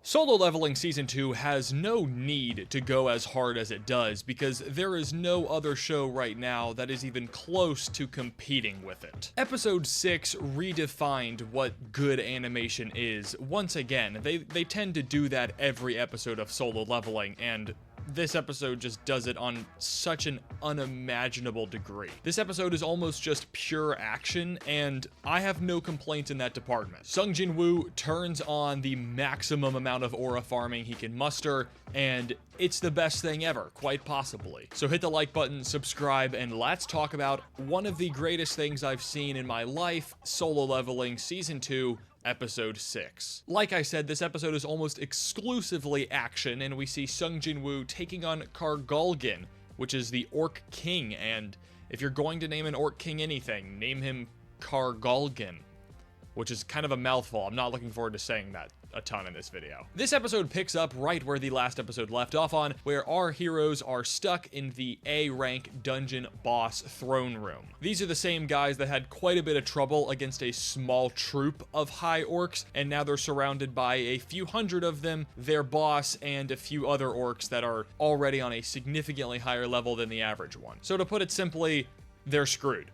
Solo Leveling Season 2 has no need to go as hard as it does because there is no other show right now that is even close to competing with it. Episode 6 redefined what good animation is. Once again, they tend to do that every episode of Solo Leveling, and this episode just does it on such an unimaginable degree. This episode is almost just pure action, and I have no complaints in that department. Jinwoo turns on the maximum amount of aura farming he can muster, and it's the best thing ever, quite possibly. So hit the like button, subscribe, and let's talk about one of the greatest things I've seen in my life, Solo Leveling Season 2, Episode 6. Like I said, this episode is almost exclusively action, and we see Jinwoo taking on Kargalan, which is the Orc King, and if you're going to name an Orc King anything, name him Kargalan, which is kind of a mouthful. I'm not looking forward to saying that a ton in this video. This episode picks up right where the last episode left off on, where our heroes are stuck in the A rank dungeon boss throne room. These are the same guys that had quite a bit of trouble against a small troop of high orcs, and now they're surrounded by a few hundred of them, their boss, and a few other orcs that are already on a significantly higher level than the average one. So to put it simply, they're screwed.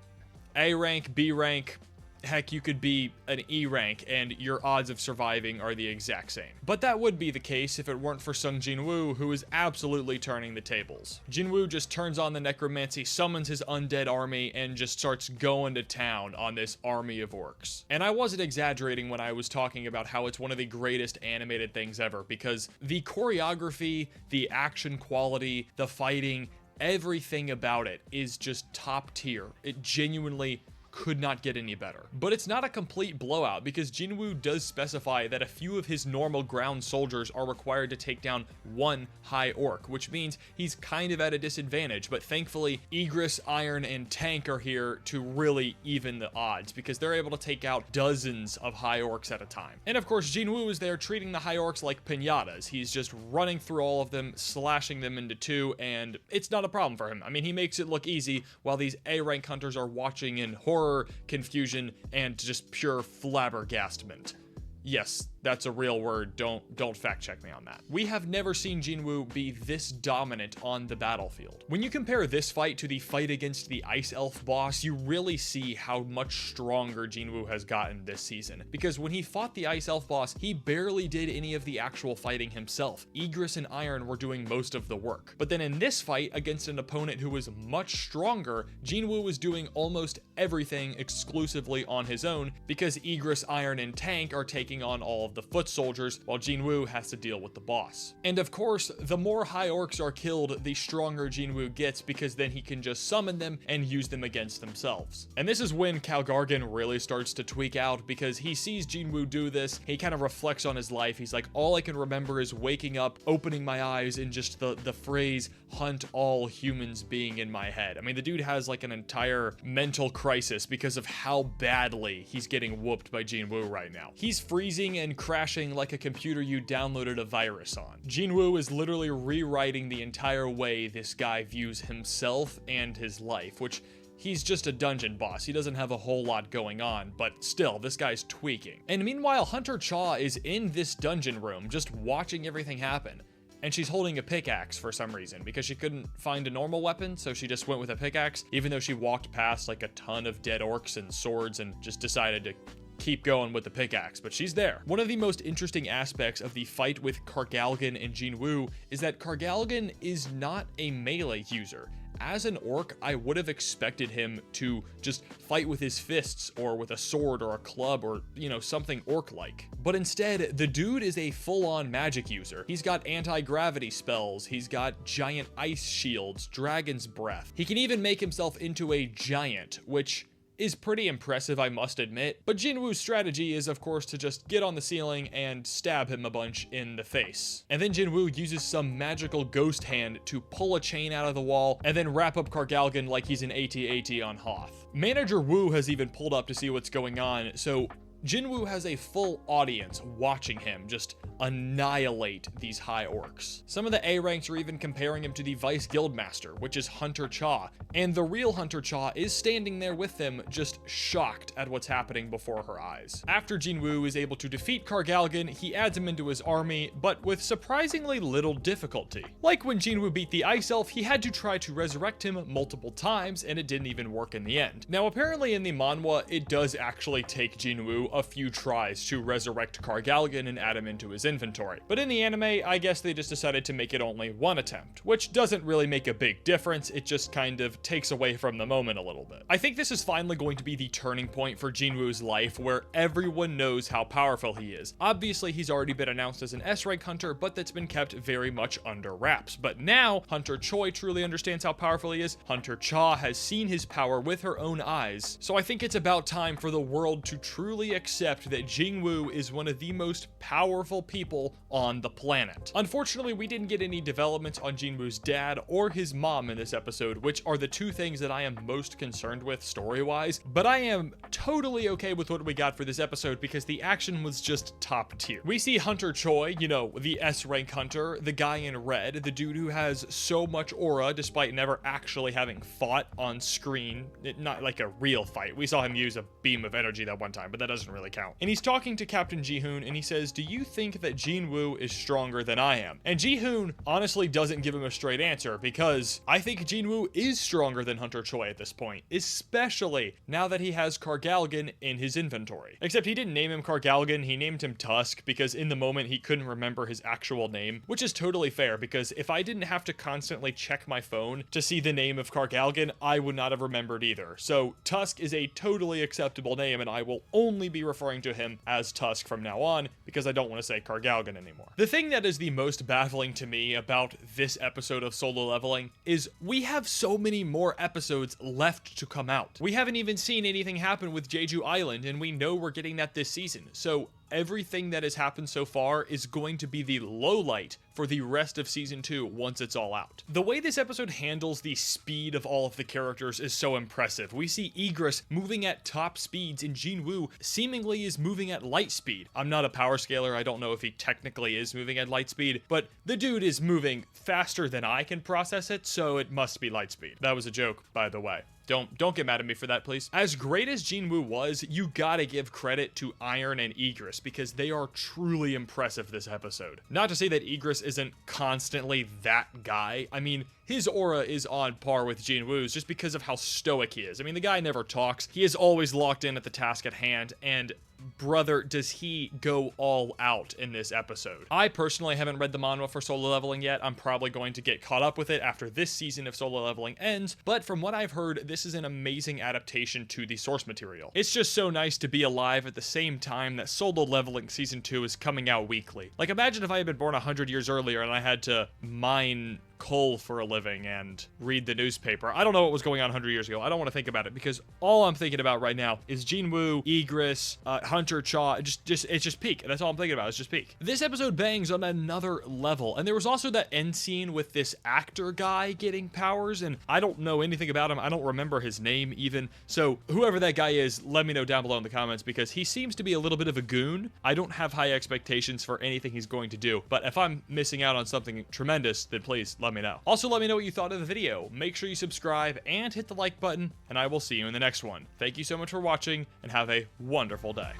A rank, B rank, heck, you could be an E rank and your odds of surviving are the exact same. But that would be the case if it weren't for Jinwoo, who is absolutely turning the tables. Jinwoo just turns on the necromancy, summons his undead army, and just starts going to town on this army of orcs. And I wasn't exaggerating when I was talking about how it's one of the greatest animated things ever, because the choreography, the action quality, the fighting, everything about it is just top tier. It genuinely could not get any better. But it's not a complete blowout, because Jinwoo does specify that a few of his normal ground soldiers are required to take down one high orc, which means he's kind of at a disadvantage, but thankfully Igris, Iron, and Tank are here to really even the odds, because they're able to take out dozens of high orcs at a time. And of course, Jinwoo is there treating the high orcs like piñatas. He's just running through all of them, slashing them into two, and it's not a problem for him. I mean, he makes it look easy while these A-rank hunters are watching in horror, confusion, and just pure flabbergastment. Yes, that's a real word. Don't fact check me on that. We have never seen Jinwoo be this dominant on the battlefield. When you compare this fight to the fight against the Ice Elf boss, you really see how much stronger Jinwoo has gotten this season. Because when he fought the Ice Elf boss, he barely did any of the actual fighting himself. Igris and Iron were doing most of the work. But then in this fight against an opponent who was much stronger, Jinwoo was doing almost everything exclusively on his own, because Igris, Iron, and Tank are taking on all of the foot soldiers, while Jinwoo has to deal with the boss. And of course, the more high orcs are killed, the stronger Jinwoo gets, because then he can just summon them and use them against themselves. And this is when Kargalan really starts to tweak out, because he sees Jinwoo do this, he kind of reflects on his life. He's like, all I can remember is waking up, opening my eyes, and just the phrase, hunt all humans, being in my head. I mean, the dude has like an entire mental crisis because of how badly he's getting whooped by Jinwoo right now. He's freezing and crashing like a computer you downloaded a virus on. Jinwoo is literally rewriting the entire way this guy views himself and his life, which he's just a dungeon boss. He doesn't have a whole lot going on, but still, this guy's tweaking. And meanwhile, Hunter Cha is in this dungeon room just watching everything happen. And she's holding a pickaxe for some reason, because she couldn't find a normal weapon, so she just went with a pickaxe, even though she walked past like a ton of dead orcs and swords and just decided to keep going with the pickaxe, but she's there. One of the most interesting aspects of the fight with Kargalan and Jinwoo is that Kargalan is not a melee user. As an orc, I would have expected him to just fight with his fists or with a sword or a club or, you know, something orc-like. But instead, the dude is a full-on magic user. He's got anti-gravity spells, he's got giant ice shields, dragon's breath. He can even make himself into a giant, which is pretty impressive, I must admit. But Jinwoo's strategy is, of course, to just get on the ceiling and stab him a bunch in the face. And then Jinwoo uses some magical ghost hand to pull a chain out of the wall and then wrap up Kargalan like he's an AT-AT on Hoth. Manager Wu has even pulled up to see what's going on, so Jinwoo has a full audience watching him just annihilate these high orcs. Some of the A ranks are even comparing him to the Vice Guildmaster, which is Hunter Cha, and the real Hunter Cha is standing there with them, just shocked at what's happening before her eyes. After Jinwoo is able to defeat Kargalan, he adds him into his army, but with surprisingly little difficulty. Like when Jinwoo beat the Ice Elf, he had to try to resurrect him multiple times, and it didn't even work in the end. Now apparently in the manhwa, it does actually take Jinwoo a few tries to resurrect Kargalan and add him into his inventory. But in the anime, I guess they just decided to make it only one attempt, which doesn't really make a big difference, it just kind of takes away from the moment a little bit. I think this is finally going to be the turning point for Jinwoo's life, where everyone knows how powerful he is. Obviously, he's already been announced as an S-rank hunter, but that's been kept very much under wraps. But now, Hunter Choi truly understands how powerful he is. Hunter Cha has seen his power with her own eyes. So I think it's about time for the world to truly accept that Jinwoo is one of the most powerful people on the planet. Unfortunately, we didn't get any developments on Jinwoo's dad or his mom in this episode, which are the two things that I am most concerned with story-wise, but I am totally okay with what we got for this episode because the action was just top tier. We see Hunter Choi, you know, the S-rank hunter, the guy in red, the dude who has so much aura despite never actually having fought on screen, not like a real fight. We saw him use a beam of energy that one time, but that doesn't really count. And he's talking to Captain Ji-hoon and he says, "Do you think that Jinwoo is stronger than I am?" And Ji-hoon honestly doesn't give him a straight answer because I think Jinwoo is stronger than Hunter Choi at this point, especially now that he has Kargalan in his inventory. Except he didn't name him Kargalan, he named him Tusk because in the moment he couldn't remember his actual name, which is totally fair because if I didn't have to constantly check my phone to see the name of Kargalan, I would not have remembered either. So Tusk is a totally acceptable name and I will only be referring to him as Tusk from now on because I don't want to say Kargalan anymore. The thing that is the most baffling to me about this episode of Solo Leveling is we have so many more episodes left to come out. We haven't even seen anything happen with Jeju Island and we know we're getting that this season. So everything that has happened so far is going to be the low light for the rest of season 2 once it's all out. The way this episode handles the speed of all of the characters is so impressive. We see Igris moving at top speeds and Jinwoo seemingly is moving at light speed. I'm not a power scaler, I don't know if he technically is moving at light speed, but the dude is moving faster than I can process it, so it must be light speed. That was a joke, by the way. Don't get mad at me for that, please. As great as Jinwoo was, you gotta give credit to Iron and Igris because they are truly impressive this episode. Not to say that Igris isn't constantly that guy. I mean, his aura is on par with Jinwoo's just because of how stoic he is. I mean, the guy never talks. He is always locked in at the task at hand, and brother, does he go all out in this episode. I personally haven't read the manhwa for Solo Leveling yet. I'm probably going to get caught up with it after this season of Solo Leveling ends, but from what I've heard, this is an amazing adaptation to the source material. It's just so nice to be alive at the same time that Solo Leveling Season 2 is coming out weekly. Like, imagine if I had been born 100 years earlier and I had to mine coal for a living and read the newspaper. I don't know what was going on 100 years ago. I don't want to think about it because all I'm thinking about right now is Jinwoo, Igris, Hunter Cha. It's just peak. That's all I'm thinking about. It's just peak. This episode bangs on another level. And there was also that end scene with this actor guy getting powers, and I don't know anything about him. I don't remember his name even. So whoever that guy is, let me know down below in the comments because he seems to be a little bit of a goon. I don't have high expectations for anything he's going to do, but if I'm missing out on something tremendous, then please let me know. Also, let me know what you thought of the video. Make sure you subscribe and hit the like button, and I will see you in the next one. Thank you so much for watching, and have a wonderful day.